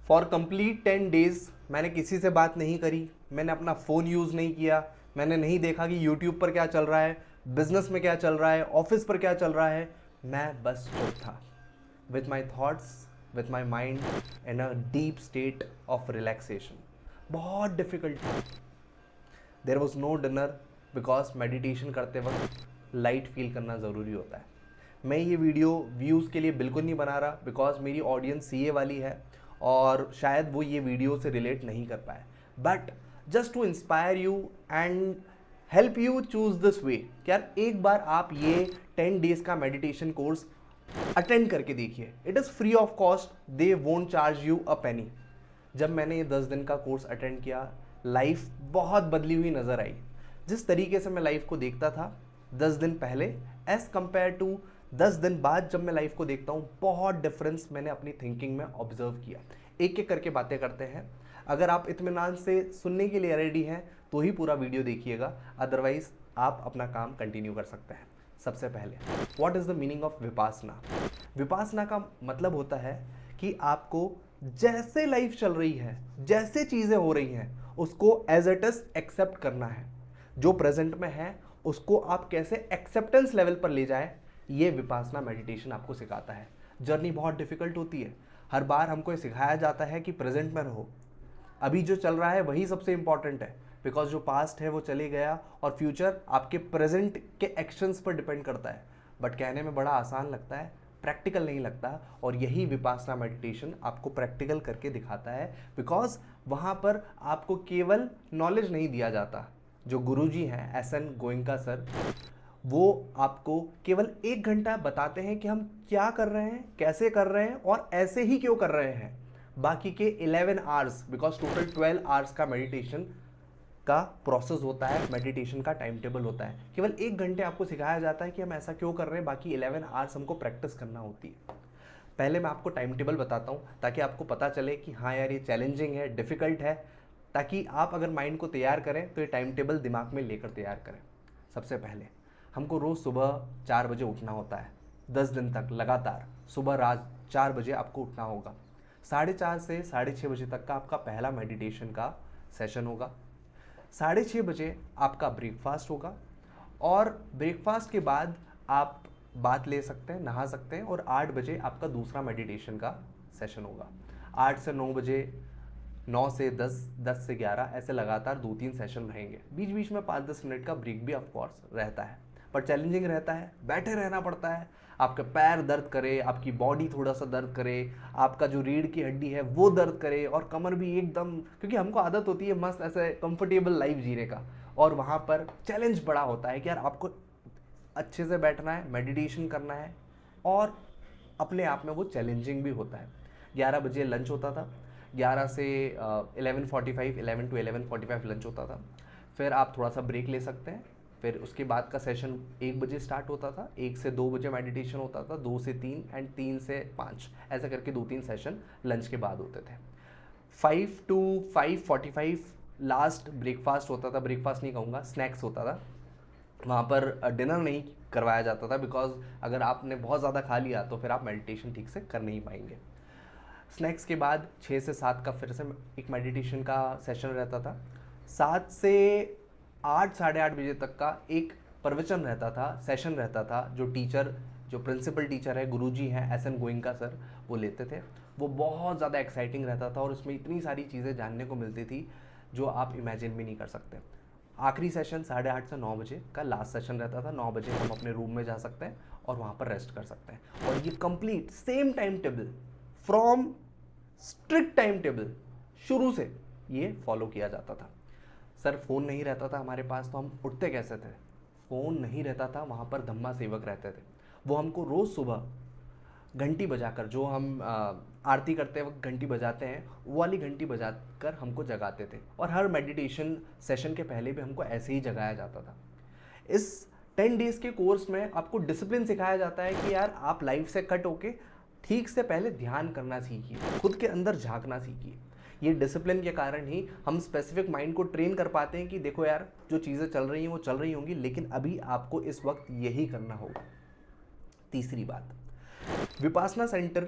For complete 10 days मैंने किसी से बात नहीं करी, मैंने अपना फ़ोन यूज़ नहीं किया, मैंने नहीं देखा कि यूट्यूब पर क्या चल रहा है, बिजनेस में क्या चल रहा है, ऑफिस पर क्या चल रहा है। मैं बस चुप था, with my thoughts, with my mind in a deep state of relaxation. बहुत डिफिकल्ट था। There was no dinner, because meditation करते वक्त लाइट फील करना ज़रूरी होता है। मैं ये वीडियो व्यूज़ के लिए बिल्कुल नहीं बना रहा, बिकॉज मेरी ऑडियंस सीए वाली है और शायद वो ये वीडियो से रिलेट नहीं कर पाए, but just to inspire you and help you choose this way. यार एक बार आप ये 10 days का मेडिटेशन कोर्स अटेंड करके देखिए। It is free of cost, they won't charge you a penny. जब मैंने ये 10 दिन का कोर्स अटेंड किया, लाइफ बहुत बदली हुई नज़र आई। जिस तरीके से मैं लाइफ को देखता था 10 दिन पहले एज कंपेयर टू 10 दिन बाद जब मैं लाइफ को देखता हूँ, बहुत डिफरेंस मैंने अपनी थिंकिंग में ऑब्जर्व किया। एक एक करके बातें करते हैं। अगर आप इत्मीनान से सुनने के लिए रेडी हैं तो ही पूरा वीडियो देखिएगा, अदरवाइज आप अपना काम कंटिन्यू कर सकते हैं। सबसे पहले, what is the meaning of Vipassana? Vipassana का मतलब होता है कि आपको जैसे लाइफ चल रही है, जैसे चीज़ें हो रही हैं, उसको एज इट इज एक्सेप्ट करना है। जो प्रेजेंट में है उसको आप कैसे एक्सेप्टेंस लेवल पर ले जाए, ये विपासना मेडिटेशन आपको सिखाता है। जर्नी बहुत डिफिकल्ट होती है, हर बार हमको ये सिखाया जाता है कि प्रेजेंट में रहो, अभी जो चल रहा है वही सबसे इंपॉर्टेंट है, बिकॉज जो पास्ट है वो चले गया और फ्यूचर आपके प्रेजेंट के एक्शंस पर डिपेंड करता है। बट कहने में बड़ा आसान लगता है, प्रैक्टिकल नहीं लगता, और यही विपासना मेडिटेशन आपको प्रैक्टिकल करके दिखाता है। बिकॉज वहाँ पर आपको केवल नॉलेज नहीं दिया जाता। जो गुरुजी हैं एस.एन. गोयनका सर, वो आपको केवल 1 घंटा बताते हैं कि हम क्या कर रहे हैं, कैसे कर रहे हैं और ऐसे ही क्यों कर रहे हैं। बाकी के 11 आवर्स, बिकॉज टोटल 12 आवर्स का मेडिटेशन का प्रोसेस होता है, मेडिटेशन का टाइम टेबल होता है, केवल 1 घंटे आपको सिखाया जाता है कि हम ऐसा क्यों कर रहे हैं, बाकी 11 आवर्स हमको प्रैक्टिस करना होती है। पहले मैं आपको टाइम टेबल बताता हूँ ताकि आपको पता चले कि हाँ यार ये चैलेंजिंग है, डिफ़िकल्ट है, ताकि आप अगर माइंड को तैयार करें तो ये टाइम टेबल दिमाग में लेकर तैयार करें। सबसे पहले हमको रोज़ सुबह 4 बजे उठना होता है, 10 दिन तक लगातार सुबह रात 4 बजे आपको उठना होगा। 4:30 से 6:30 बजे तक का आपका पहला मेडिटेशन का सेशन होगा। 6:30 बजे आपका ब्रेकफास्ट होगा और ब्रेकफास्ट के बाद आप बात ले सकते हैं, नहा सकते हैं, और 8 बजे आपका दूसरा मेडिटेशन का सेशन होगा। 8 से 9 बजे, 9 से 10, 10 से 11, ऐसे लगातार 2-3 सेशन रहेंगे। बीच बीच में 5-10 मिनट का ब्रेक भी ऑफकोर्स रहता है, पर चैलेंजिंग रहता है, बैठे रहना पड़ता है। आपका पैर दर्द करे, आपकी बॉडी थोड़ा सा दर्द करे, आपका जो रीढ़ की हड्डी है वो दर्द करे, और कमर भी एकदम, क्योंकि हमको आदत होती है मस्त ऐसे कंफर्टेबल लाइफ जीने का, और वहाँ पर चैलेंज बड़ा होता है कि यार आपको अच्छे से बैठना है, मेडिटेशन करना है, और अपने आप में वो चैलेंजिंग भी होता है। 11 बजे लंच होता था, 11 से 11:45, 11 to 11:45 लंच होता था। फिर आप थोड़ा सा ब्रेक ले सकते हैं। फिर उसके बाद का सेशन 1 बजे स्टार्ट होता था, 1 से 2 बजे मेडिटेशन होता था, 2 से 3 एंड 3 से 5, ऐसा करके 2-3 सेशन लंच के बाद होते थे। 5 to 5:45 लास्ट ब्रेकफास्ट होता था, ब्रेकफास्ट नहीं कहूँगा, स्नैक्स होता था। वहाँ पर डिनर नहीं करवाया जाता था, बिकॉज अगर आपने बहुत ज़्यादा खा लिया तो फिर आप मेडिटेशन ठीक से कर नहीं पाएंगे। स्नैक्स के बाद 6 से 7 का फिर से एक मेडिटेशन का सेशन रहता था। 7 से 8, 8:30 बजे तक का एक प्रवचन रहता था, सेशन रहता था, जो टीचर, जो प्रिंसिपल टीचर है, गुरुजी हैं एस.एन. गोयनका सर, वो लेते थे। वो बहुत ज़्यादा एक्साइटिंग रहता था और उसमें इतनी सारी चीज़ें जानने को मिलती थी जो आप इमेजिन भी नहीं कर सकते। आखिरी सेशन 8:30 से 9 बजे का लास्ट सेशन रहता था। 9 बजे हम अपने रूम में जा सकते हैं और वहाँ पर रेस्ट कर सकते हैं। और ये complete same time table, from strict time table, शुरू से ये फॉलो किया जाता था। सर फ़ोन नहीं रहता था हमारे पास, तो हम उठते कैसे थे? फ़ोन नहीं रहता था, वहाँ पर धम्मा सेवक रहते थे। वो हमको रोज़ सुबह घंटी बजाकर, जो हम आरती करते वक्त घंटी बजाते हैं, वो वाली घंटी बजाकर हमको जगाते थे। और हर मेडिटेशन सेशन के पहले भी हमको ऐसे ही जगाया जाता था। इस 10 डेज़ के कोर्स में आपको डिसिप्लिन सिखाया जाता है कि यार आप लाइफ से कट होके ठीक से पहले ध्यान करना सीखिए, खुद के अंदर झांकना सीखिए। ये डिसिप्लिन के कारण ही हम स्पेसिफिक माइंड को ट्रेन कर पाते हैं कि देखो यार, जो चीज़ें चल रही हैं वो चल रही होंगी, लेकिन अभी आपको इस वक्त यही करना होगा। तीसरी बात, विपासना सेंटर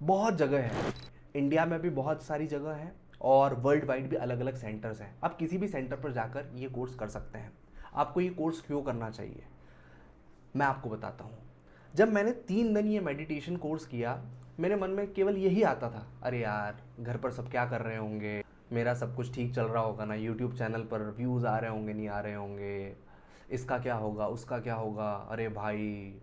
बहुत जगह है, इंडिया में भी बहुत सारी जगह हैं और वर्ल्ड वाइड भी अलग अलग सेंटर्स हैं। आप किसी भी सेंटर पर जाकर ये कोर्स कर सकते हैं। आपको ये कोर्स क्यों करना चाहिए, मैं आपको बताता हूँ। जब मैंने 3 दिन ये मेडिटेशन कोर्स किया, मेरे मन में केवल यही आता था, अरे यार घर पर सब क्या कर रहे होंगे, मेरा सब कुछ ठीक चल रहा होगा ना, यूट्यूब चैनल पर व्यूज़ आ रहे होंगे नहीं आ रहे होंगे, इसका क्या होगा उसका क्या होगा, अरे भाई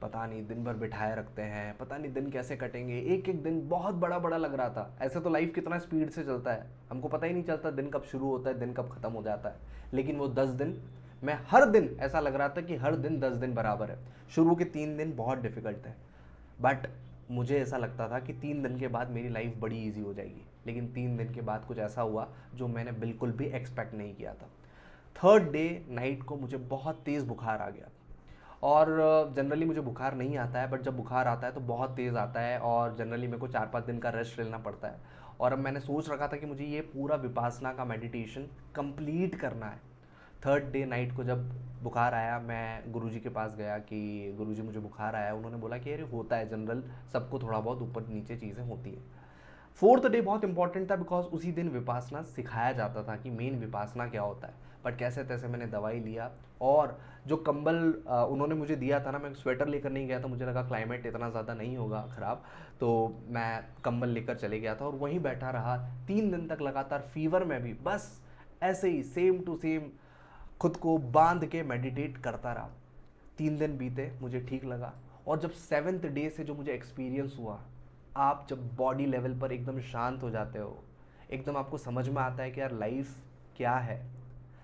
पता नहीं दिन भर बिठाए रखते हैं, पता नहीं दिन कैसे कटेंगे। एक एक दिन बहुत बड़ा बड़ा लग रहा था। ऐसे तो लाइफ कितना स्पीड से चलता है, हमको पता ही नहीं चलता दिन कब शुरू होता है दिन कब ख़त्म हो जाता है। लेकिन वो 10 दिन, मैं हर दिन ऐसा लग रहा था कि हर दिन 10 दिन बराबर है। शुरू के 3 दिन बहुत डिफ़िकल्ट है, बट मुझे ऐसा लगता था कि 3 दिन के बाद मेरी लाइफ बड़ी ईजी हो जाएगी। लेकिन 3 दिन के बाद कुछ ऐसा हुआ जो मैंने बिल्कुल भी एक्सपेक्ट नहीं किया था। 3rd डे नाइट को मुझे बहुत तेज़ बुखार आ गया। और जनरली मुझे बुखार नहीं आता है, बट जब बुखार आता है तो बहुत तेज़ आता है और जनरली मेरे को 4-5 दिन का रेस्ट लेना पड़ता है। और अब मैंने सोच रखा था कि मुझे ये पूरा विपासना का मेडिटेशन कंप्लीट करना है। 3rd डे नाइट को जब बुखार आया, मैं गुरुजी के पास गया कि गुरुजी मुझे बुखार आया। उन्होंने बोला कि अरे होता है, जनरल सबको थोड़ा बहुत ऊपर नीचे चीज़ें होती हैं। 4th डे बहुत इंपॉर्टेंट था बिकॉज उसी दिन विपासना सिखाया जाता था कि मेन विपासना क्या होता है। बट कैसे तैसे मैंने दवाई लिया और जो कंबल उन्होंने मुझे दिया था ना, मैं स्वेटर लेकर नहीं गया था, मुझे लगा क्लाइमेट इतना ज़्यादा नहीं होगा ख़राब, तो मैं कंबल लेकर चले गया था और वहीं बैठा रहा 3 दिन तक लगातार। फीवर में भी बस ऐसे ही सेम टू सेम खुद को बांध के मेडिटेट करता रहा। 3 दिन बीते, मुझे ठीक लगा। और जब 7th डे से जो मुझे एक्सपीरियंस हुआ, आप जब बॉडी लेवल पर एकदम शांत हो जाते हो, एकदम आपको समझ में आता है कि यार लाइफ क्या है।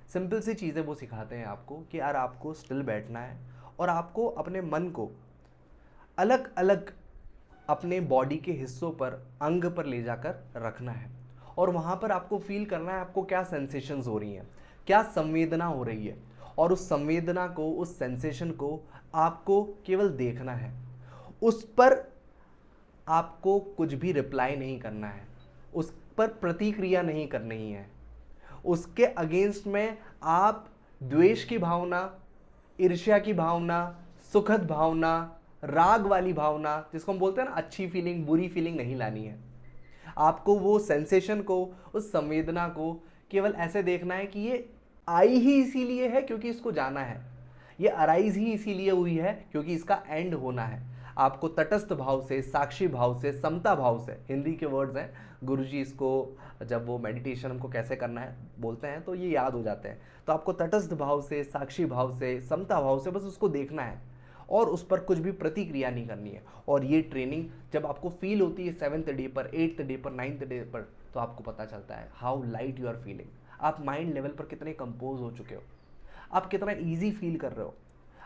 सिंपल सी चीज़ें वो सिखाते हैं आपको कि यार आपको स्टिल बैठना है और आपको अपने मन को अलग अलग अपने बॉडी के हिस्सों पर, अंग पर ले जाकर रखना है और वहाँ पर आपको फील करना है आपको क्या सेंसेशंस हो रही हैं, क्या संवेदना हो रही है। और उस संवेदना को, उस सेंसेशन को आपको केवल देखना है। उस पर आपको कुछ भी रिप्लाई नहीं करना है, उस पर प्रतिक्रिया नहीं करनी है। उसके अगेंस्ट में आप द्वेष की भावना, ईर्ष्या की भावना, सुखद भावना, राग वाली भावना, जिसको हम बोलते हैं ना अच्छी फीलिंग बुरी फीलिंग, नहीं लानी है। आपको वो सेंसेशन को, उस संवेदना को केवल ऐसे देखना है कि ये आई ही इसीलिए है क्योंकि इसको जाना है, ये अराइज ही इसीलिए हुई है क्योंकि इसका एंड होना है। आपको तटस्थ भाव से, साक्षी भाव से, समता भाव से, हिंदी के वर्ड्स हैं, गुरुजी इसको जब वो मेडिटेशन हमको कैसे करना है बोलते हैं तो ये याद हो जाते हैं। तो आपको तटस्थ भाव से, साक्षी भाव से, समता भाव से बस उसको देखना है और उस पर कुछ भी प्रतिक्रिया नहीं करनी है। और ये ट्रेनिंग जब आपको फील होती है 7th डे पर, 8th डे पर, 9th डे पर, तो आपको पता चलता है how light you are feeling. आप माइंड लेवल पर कितने कंपोज हो चुके हो, आप कितना ईजी फील कर रहे हो।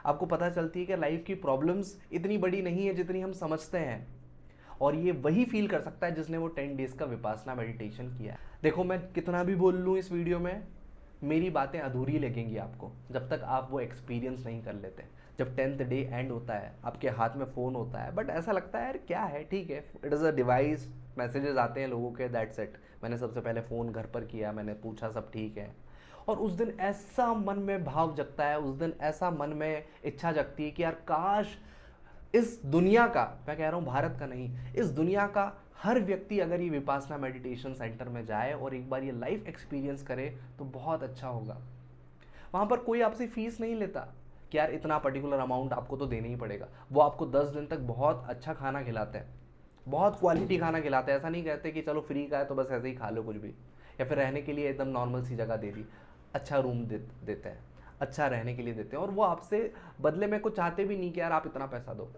आपको पता चलती है कि लाइफ की प्रॉब्लम्स इतनी बड़ी नहीं है जितनी हम समझते हैं। और ये वही फील कर सकता है जिसने वो 10 डेज का विपासना मेडिटेशन किया है। देखो मैं कितना भी बोल लूँ इस वीडियो में, मेरी बातें अधूरी लगेंगी आपको जब तक आप वो एक्सपीरियंस नहीं कर लेते। जब 10th डे एंड होता है, आपके हाथ में फ़ोन होता है, बट ऐसा लगता है यार क्या है, ठीक है, it is a device, messages आते हैं लोगों के, दैट्स इट। मैंने सबसे पहले फ़ोन घर पर किया, मैंने पूछा सब ठीक है। और उस दिन ऐसा मन में भाव जगता है, उस दिन ऐसा मन में इच्छा जगती है कि यार काश इस दुनिया का, मैं कह रहा हूँ भारत का नहीं, इस दुनिया का हर व्यक्ति अगर ये विपासना मेडिटेशन सेंटर में जाए और एक बार ये लाइफ एक्सपीरियंस करे तो बहुत अच्छा होगा। वहाँ पर कोई आपसे फीस नहीं लेता कि यार इतना पर्टिकुलर अमाउंट आपको तो देना ही पड़ेगा। वो आपको 10 दिन तक बहुत अच्छा खाना खिलाते हैं, बहुत क्वालिटी खाना खिलाते हैं। ऐसा नहीं कहते कि चलो फ्री का है तो बस ऐसे ही खा लो कुछ भी, या फिर रहने के लिए एकदम नॉर्मल सी जगह दे दी, अच्छा रूम देते हैं, अच्छा रहने के लिए देते हैं। और वो आपसे बदले में कुछ चाहते भी नहीं कि यार आप इतना पैसा दो।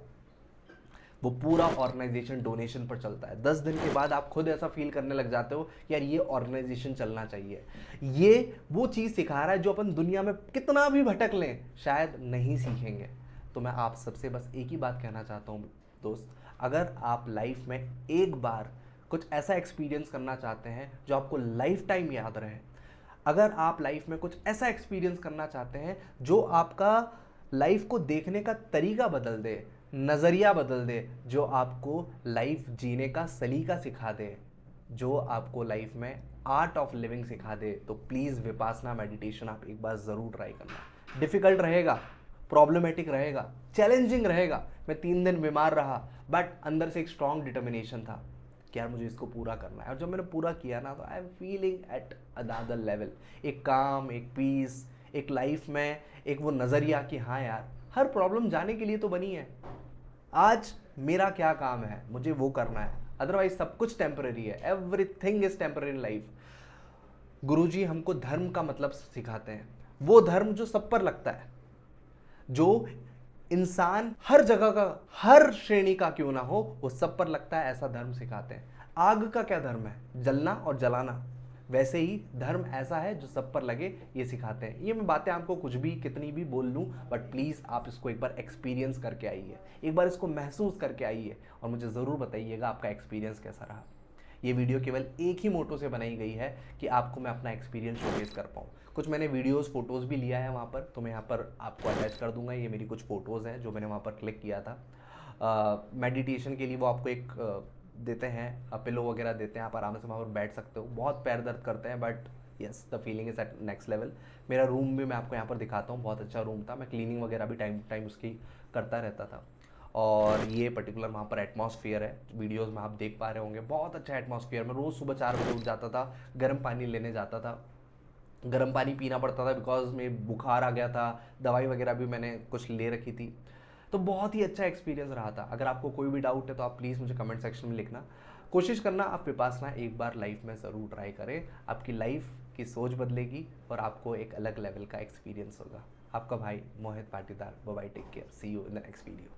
वो पूरा ऑर्गेनाइजेशन डोनेशन पर चलता है। 10 दिन के बाद आप खुद ऐसा फील करने लग जाते हो कि यार ये ऑर्गेनाइजेशन चलना चाहिए। ये वो चीज़ सिखा रहा है जो अपन दुनिया में कितना भी भटक लें शायद नहीं सीखेंगे। तो मैं आप सबसे बस एक ही बात कहना चाहता हूँ दोस्त, अगर आप लाइफ में एक बार कुछ ऐसा एक्सपीरियंस करना चाहते हैं जो आपको लाइफ टाइम याद रहे, अगर आप लाइफ में कुछ ऐसा एक्सपीरियंस करना चाहते हैं जो आपका लाइफ को देखने का तरीका बदल दे, नज़रिया बदल दे, जो आपको लाइफ जीने का सलीका सिखा दे, जो आपको लाइफ में आर्ट ऑफ लिविंग सिखा दे, तो प्लीज़ विपासना मेडिटेशन आप एक बार ज़रूर ट्राई करना। डिफ़िकल्ट रहेगा, प्रॉब्लमेटिक रहेगा, चैलेंजिंग रहेगा। मैं 3 दिन बीमार रहा, बट अंदर से एक स्ट्रॉन्ग डिटर्मिनेशन था कि यार मुझे इसको पूरा करना है, और जब मैंने पूरा किया ना तो I am feeling at another level. एक काम, एक पीस, एक लाइफ में एक वो नज़रिया कि हाँ यार हर प्रॉब्लम जाने के लिए तो बनी है। आज मेरा क्या काम है, मुझे वो करना है, अदरवाइज सब कुछ टेम्पररी है, everything is temporary in life. Guruji हमको धर्म का मतलब सिखाते हैं, वो धर्म जो सब पर लगता है, जो इंसान हर जगह का, हर श्रेणी का क्यों ना हो, वो सब पर लगता है, ऐसा धर्म सिखाते हैं। आग का क्या धर्म है, जलना और जलाना, वैसे ही धर्म ऐसा है जो सब पर लगे, ये सिखाते हैं। ये मैं बातें आपको कुछ भी कितनी भी बोल लूँ, बट प्लीज़ आप इसको एक बार एक्सपीरियंस करके आइए, एक बार इसको महसूस करके आइए, और मुझे ज़रूर बताइएगा आपका एक्सपीरियंस कैसा रहा। ये वीडियो केवल एक ही मोटो से बनाई गई है कि आपको मैं अपना एक्सपीरियंस शोकेस कर पाऊँ। कुछ मैंने वीडियोस फोटोज़ भी लिया है वहाँ पर, तो मैं यहाँ पर आपको अटैच कर दूंगा। ये मेरी कुछ फ़ोटोज़ हैं जो मैंने वहाँ पर क्लिक किया था। मेडिटेशन के लिए वो आपको एक देते हैं, पिलो वगैरह देते हैं, आप आराम से वहाँ पर बैठ सकते हो। बहुत पैर दर्द करते हैं, but yes the feeling is at next level. मेरा रूम भी मैं आपको यहाँ पर दिखाता हूँ, बहुत अच्छा रूम था। मैं क्लीनिंग वगैरह भी टाइम टाइम उसकी करता रहता था। और ये पर्टिकुलर वहाँ पर एटमॉस्फेयर है, वीडियोस में आप देख पा रहे होंगे, बहुत अच्छा एटमॉस्फेयर। मैं रोज़ सुबह 4 बजे उठ जाता था, गर्म पानी लेने जाता था, गर्म पानी पीना पड़ता था बिकॉज में बुखार आ गया था, दवाई वगैरह भी मैंने कुछ ले रखी थी। तो बहुत ही अच्छा एक्सपीरियंस रहा था। अगर आपको कोई भी डाउट है तो आप प्लीज़ मुझे कमेंट सेक्शन में लिखना। कोशिश करना आप विपासना एक बार लाइफ में ज़रूर ट्राई करें, आपकी लाइफ की सोच बदलेगी और आपको एक अलग लेवल का एक्सपीरियंस होगा। आपका भाई Mohit Patidar, bye bye, take care, see you in the next video.